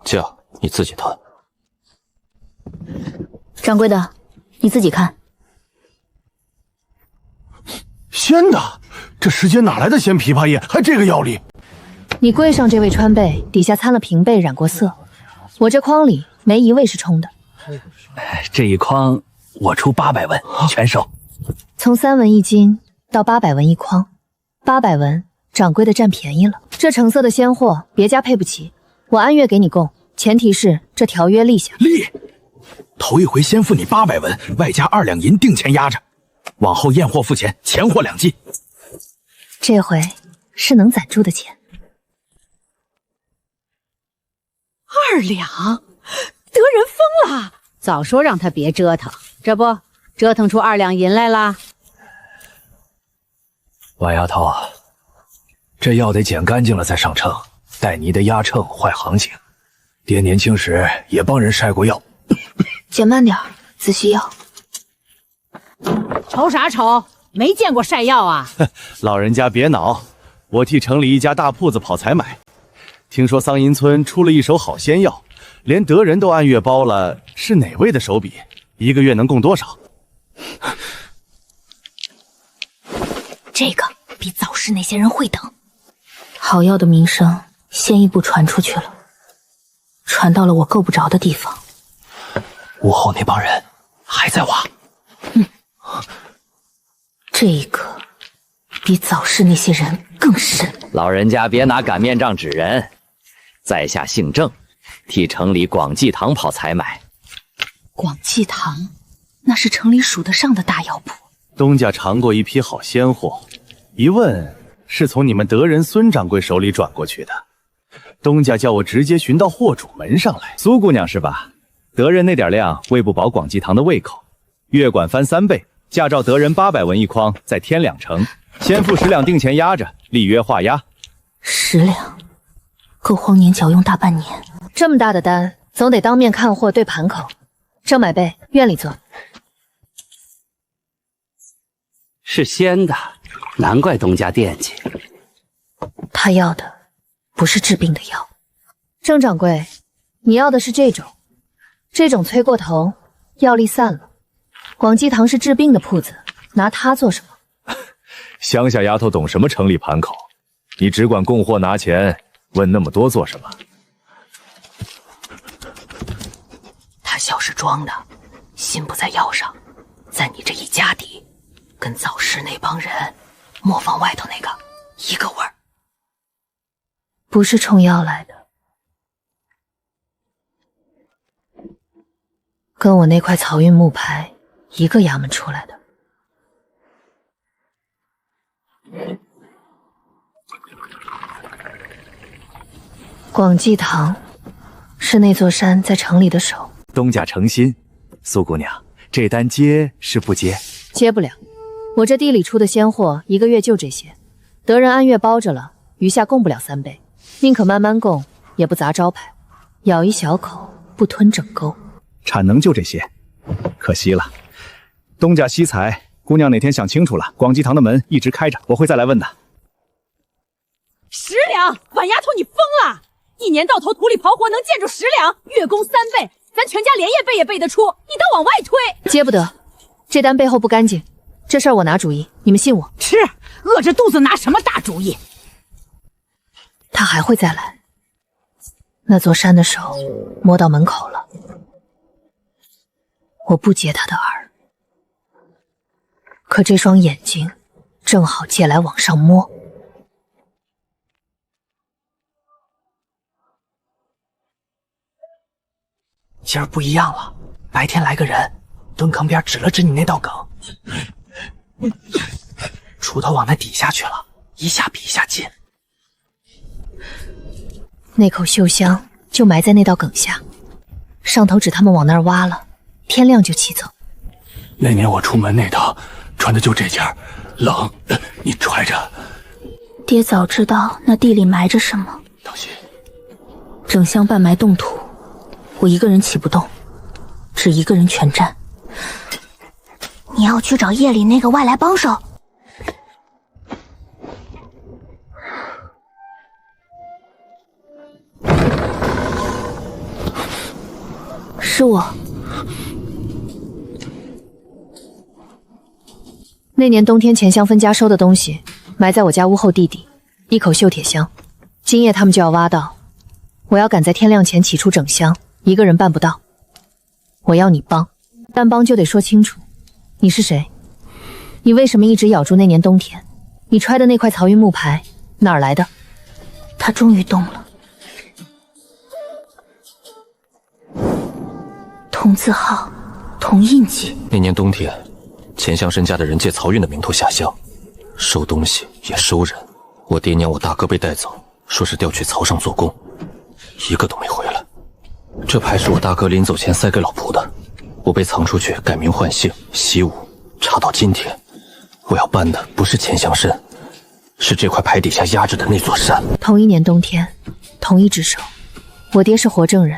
价你自己谈。掌柜的，你自己看。鲜的，这时节哪来的鲜枇杷叶，还这个药力？你柜上这位川贝底下掺了平贝染过色，我这筐里没一位是冲的。这一筐我出800文，全收。从3文1斤到800文1筐，800文掌柜的占便宜了。这成色的鲜货别家配不齐，我按月给你供，前提是这条约立下。立。头一回先付你800文，外加2两银定钱压着，往后验货付钱，钱货两记。这回是能攒住的钱。2两，得人疯了！早说让他别折腾，这不折腾出2两银来啦。王丫头，这药得捡干净了再上秤，带泥的压秤坏行情。爹年轻时也帮人筛过药。捡慢点，仔细要。瞅啥瞅？没见过晒药啊！老人家别恼，我替城里一家大铺子跑采买。听说桑银村出了一手好仙药，连德人都按月包了，是哪位的手笔？一个月能供多少？这个比早市那些人会等。好药的名声先一步传出去了，传到了我够不着的地方。屋后那帮人还在挖。这个比早市那些人更深。老人家别拿擀面杖指人，在下姓郑，替城里广济堂跑采买。广济堂，那是城里数得上的大药铺。东家尝过一批好鲜货，一问是从你们德人孙掌柜手里转过去的。东家叫我直接寻到货主门上来。苏姑娘是吧？德人那点量喂不饱广济堂的胃口，月管翻3倍，价照德人800文一筐，再添2成，先付10两定钱压着，立约画押。10两，够荒年缴用大半年。这么大的单，总得当面看货对盘口。郑买备，院里坐。是鲜的，难怪东家惦记。他要的不是治病的药。郑掌柜，你要的是这种催过头，药力散了。广济堂是治病的铺子，拿它做什么？乡下丫头懂什么城里盘口？你只管供货拿钱，问那么多做什么？他笑是装的，心不在药上，在你这一家底，跟早市那帮人磨坊外头那个一个味儿。不是冲药来的，跟我那块漕运木牌一个衙门出来的。广济堂是那座山在城里的首。东家诚心，苏姑娘，这单接是不接？接不了，我这地里出的鲜货1个月就这些，德人按月包着了，余下供不了3倍，宁可慢慢供，也不砸招牌，咬一小口，不吞整钩。产能就这些，可惜了。东家惜财，姑娘哪天想清楚了，广济堂的门一直开着，我会再来问的。10两，婉丫头你疯了！一年到头土里刨活能见着10两，月供3倍，咱全家连夜背也背得出，你倒往外推。接不得，这单背后不干净，这事儿我拿主意，你们信我。吃，饿着肚子拿什么大主意？他还会再来。那座山的手摸到门口了，我不接他的饵，可这双眼睛正好借来往上摸。今儿不一样了，白天来个人，蹲坑边指了指你那道梗，锄头往那底下去了，一下比一下近。那口嗅香就埋在那道梗下，上头指他们往那儿挖了，天亮就起走。那年我出门那趟穿的就这件，冷，你揣着。爹早知道那地里埋着什么，当心，整箱半埋冻土，我一个人起不动，只一个人全占。你要去找夜里那个外来帮手。是我。那年冬天钱香分家收的东西，埋在我家屋后地底，一口锈铁箱。今夜他们就要挖到，我要赶在天亮前起出整箱，一个人办不到。我要你帮，但帮就得说清楚，你是谁？你为什么一直咬住那年冬天？你揣的那块漕运木牌哪儿来的？他终于动了。同字号，同印记。那年冬天，钱香申家的人借漕运的名头下乡，收东西也收人。我爹娘我大哥被带走，说是调去漕上做工，一个都没回来。这牌是我大哥临走前塞给老仆的，我被藏出去改名换姓习武，查到今天。我要办的不是钱香申，是这块牌底下压着的那座山。同一年冬天，同一只手，我爹是活证人，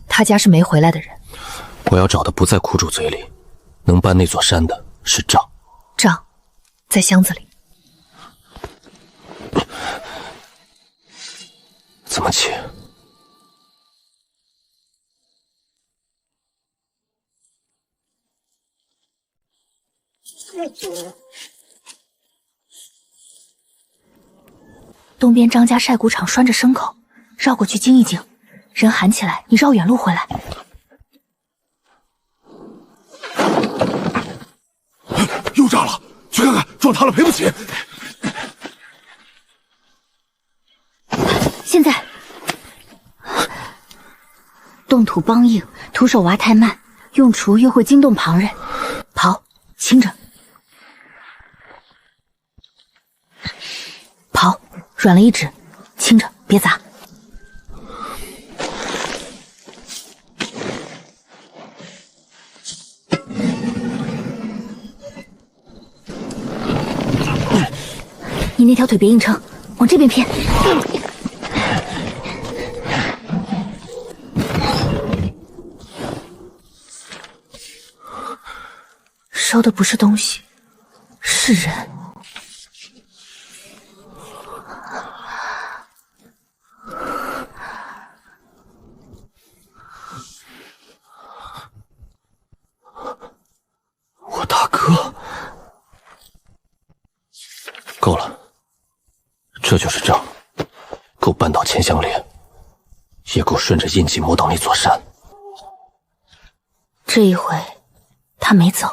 他家是没回来的人。我要找的不在苦主嘴里，能搬那座山的是账。账在箱子里。怎么起？东边张家晒谷场拴着牲口，绕过去惊一惊，人喊起来，你绕远路回来。又炸了，去看看，撞塌了赔不起。现在冻土梆硬，徒手挖太慢，用锄又会惊动旁人。刨，轻着。刨，软了一指，轻着，别砸。那条腿别硬撑，往这边偏。收的不是东西，是人。我大哥，够了，这就是账，够扳倒钱香莲，也够顺着印记摸到那座山。这一回，他没走。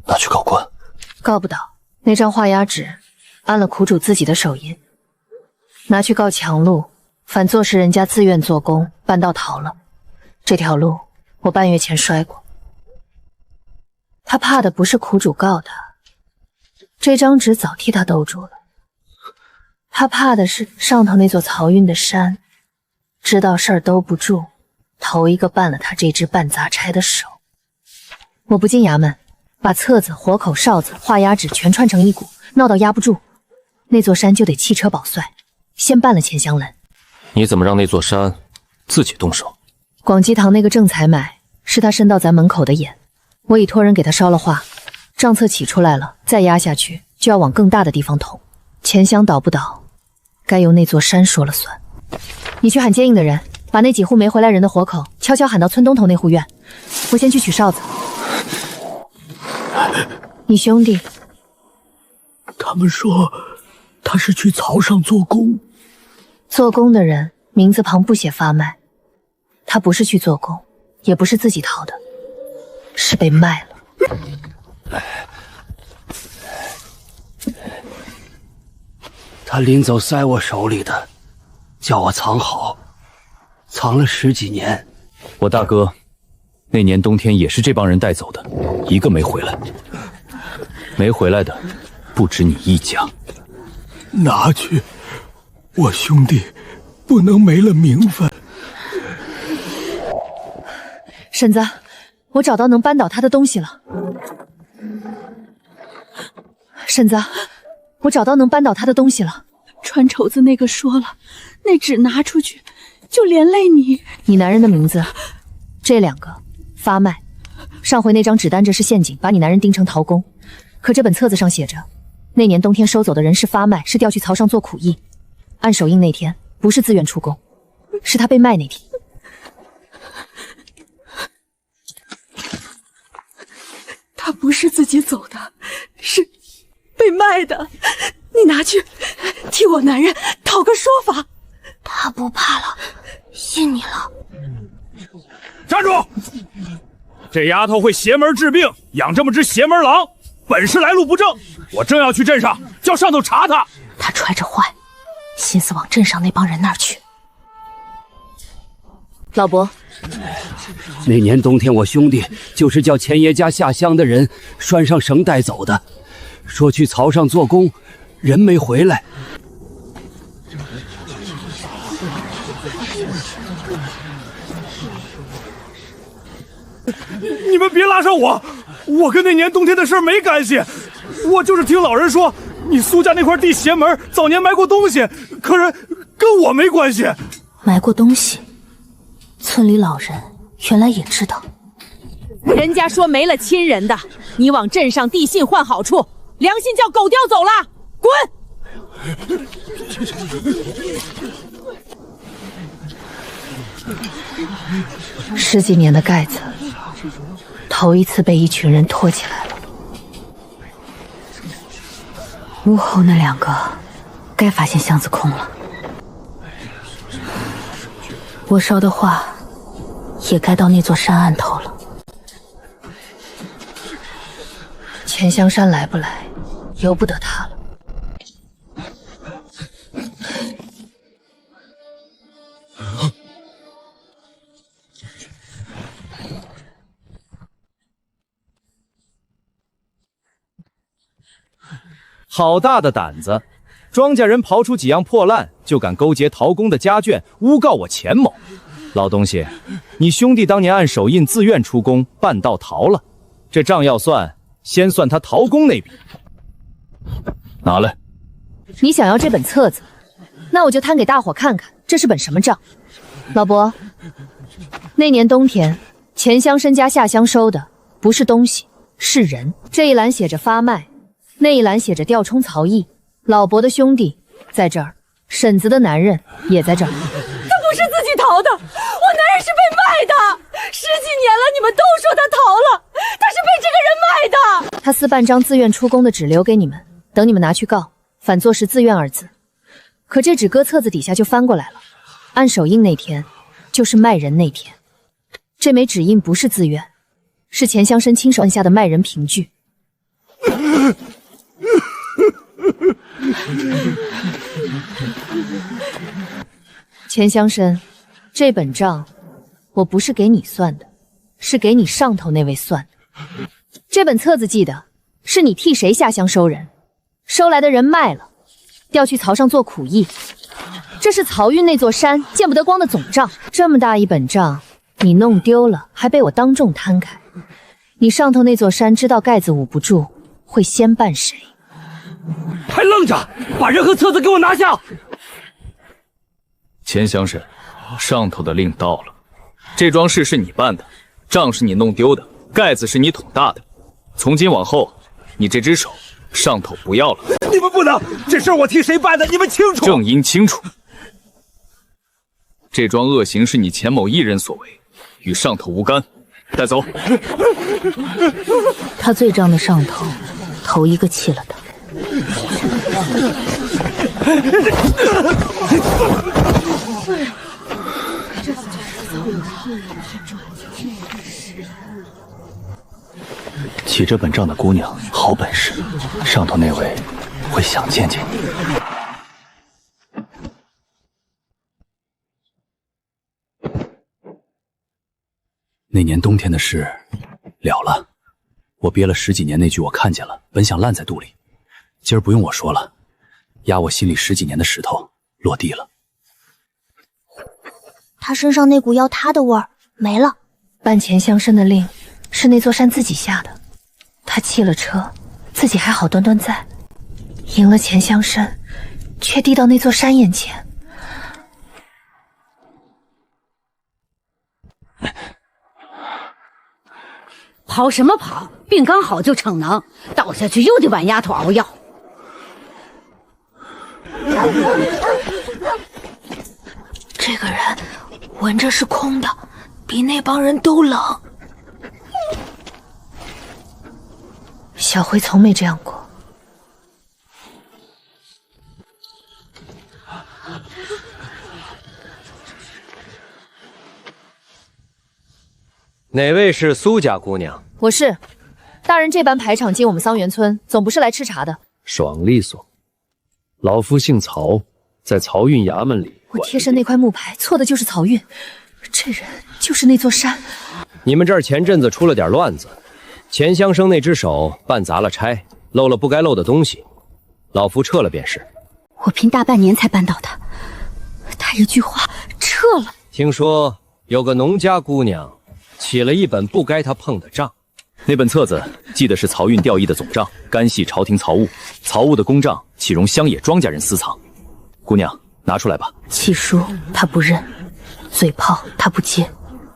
拿去告官，告不倒。那张画押纸安了苦主自己的手印，拿去告强路，反坐是人家自愿做工，半道逃了。这条路我半月前摔过。他怕的不是苦主告他，这张纸早替他兜住了。他怕的是上头那座漕运的山，知道事儿兜不住，头一个办了他这只办杂差的手。我不进衙门，把册子、活口、哨子、画押纸全串成一股，闹到压不住，那座山就得弃车保帅，先办了钱香兰。你怎么让那座山自己动手？广济堂那个郑采买是他伸到咱门口的眼，我已托人给他烧了画，账册起出来了，再压下去就要往更大的地方捅。钱香倒不倒，该由那座山说了算。你去喊接应的人，把那几户没回来人的活口悄悄喊到村东头那户院，我先去取哨子。你兄弟，他们说他是去曹上做工。做工的人名字旁不写发卖，他不是去做工，也不是自己逃的，是被卖了。他临走塞我手里的，叫我藏好，藏了10几年。我大哥那年冬天也是这帮人带走的，一个没回来。没回来的不止你一家。拿去，我兄弟不能没了名分。婶子，我找到能扳倒他的东西了。婶子，我找到能扳倒他的东西了。川绸子那个说了，那纸拿出去就连累你。你男人的名字，这2个发卖。上回那张纸单这是陷阱，把你男人盯成陶工。可这本册子上写着，那年冬天收走的人是发卖，是调去曹上做苦役。按手印那天不是自愿出宫，是他被卖那天。他不是自己走的，是被卖的。你拿去替我男人讨个说法。他不怕了，信你了。站住！这丫头会邪门治病，养这么只邪门狼，本事来路不正。我正要去镇上，叫上头查他。他揣着坏，心思往镇上那帮人那儿去。老伯，那年冬天我兄弟就是叫钱爷家下乡的人拴上绳带走的，说去曹上做工，人没回来。你们别拉上我，我跟那年冬天的事没干系。我就是听老人说，你苏家那块地邪门，早年埋过东西，可是跟我没关系。埋过东西，村里老人原来也知道。人家说没了亲人的，你往镇上递信换好处，良心叫狗叼走了，滚！10几年的盖子，头一次被一群人拖起来了。屋后那2个，该发现箱子空了。我烧的画，也该到那座山岸头了。钱香山来不来，由不得他了。好大的胆子！庄稼人刨出几样破烂，就敢勾结陶工的家眷，诬告我钱某。老东西，你兄弟当年按手印自愿出宫，半道逃了，这账要算，先算他陶工那笔。拿来。你想要这本册子，那我就摊给大伙看看，这是本什么账。老伯，那年冬天，钱乡绅家下乡收的不是东西，是人。这一栏写着发卖，那一栏写着调充曹毅。老伯的兄弟在这儿，婶子的男人也在这儿。他不是自己逃的，我男人是被卖的。10几年了，你们都说他逃了，他是被这个人卖的。他私办张自愿出宫的纸留给你们，等你们拿去告，反作是自愿二字。可这纸搁册子底下就翻过来了，按手印那天就是卖人那天。这枚纸印不是自愿，是钱乡绅亲手按下的卖人凭据。钱乡绅，这本账我不是给你算的，是给你上头那位算的。这本册子记得是你替谁下乡收人，收来的人卖了，调去曹上做苦役。这是漕运那座山见不得光的总账，这么大一本账，你弄丢了，还被我当众摊开。你上头那座山知道盖子捂不住，会先办谁？还愣着，把人和册子给我拿下！钱乡绅，上头的令到了，这桩事是你办的，账是你弄丢的，盖子是你捅大的。从今往后，你这只手上头不要了。你们不能，这事我替谁办的？你们清楚。正因清楚，这桩恶行是你钱某一人所为，与上头无干，带走。他罪状的上头，头一个弃了他。起这本账的姑娘好本事，上头那位会想见见你。那年冬天的事了了，我憋了10几年那句我看见了，本想烂在肚里，今儿不用我说了，压我心里10几年的石头落地了。他身上那股要他的味儿没了。办钱乡绅的令是那座山自己下的，他弃了车，自己还好端端在，赢了钱乡绅，却递到那座山眼前。跑什么跑？病刚好就逞能，倒下去又得碗丫头熬药。这个人闻着是空的，比那帮人都冷。小辉从没这样过。哪位是苏家姑娘？我是。大人这般排场进我们桑园村，总不是来吃茶的。爽利索。老夫姓曹，在漕运衙门里。我贴身那块木牌错的就是漕运，这人就是那座山。你们这儿前阵子出了点乱子，钱乡生那只手办砸了差，漏了不该漏的东西，老夫撤了便是。我拼大半年才扳倒他，他一句话撤了。听说有个农家姑娘起了一本不该他碰的账，那本册子记的是漕运调役的总账，干系朝廷漕务，漕务的公账岂容乡野庄稼人私藏？姑娘，拿出来吧。契书他不认，嘴炮他不接，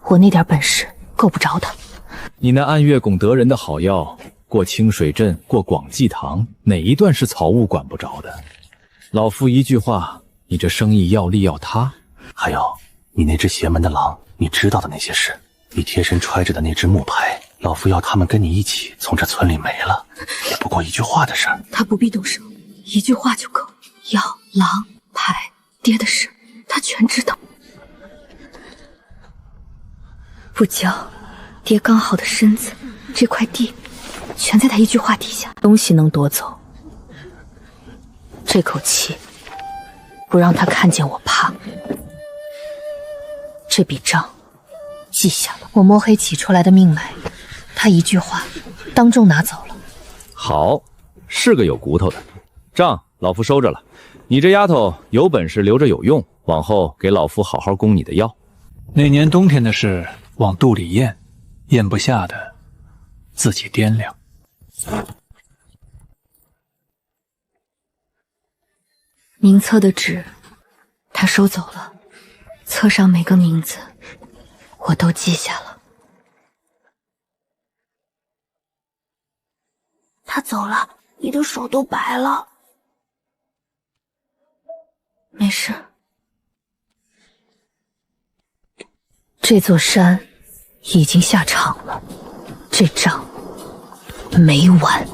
我那点本事够不着他。你那按月拱得人的好药，过清水镇，过广济堂，哪一段是漕务管不着的？老夫一句话，你这生意要利要他。还有你那只邪门的狼，你知道的那些事，你贴身揣着的那只木牌，老夫要他们跟你一起从这村里没了，也不过一句话的事儿。他不必动手，一句话就够。药、狼、牌、爹的事，他全知道。不交，爹刚好的身子，这块地，全在他一句话底下。东西能夺走，这口气不让他看见我怕。这笔账记下了。我摸黑起出来的命脉，他一句话当众拿走了。好，是个有骨头的账，老夫收着了。你这丫头有本事留着有用，往后给老夫好好供你的药。那年冬天的事往肚里咽，咽不下的自己掂量。名册的纸，他收走了，册上每个名字，我都记下了。他走了，你的手都白了。没事。这座山已经下场了，这仗没完。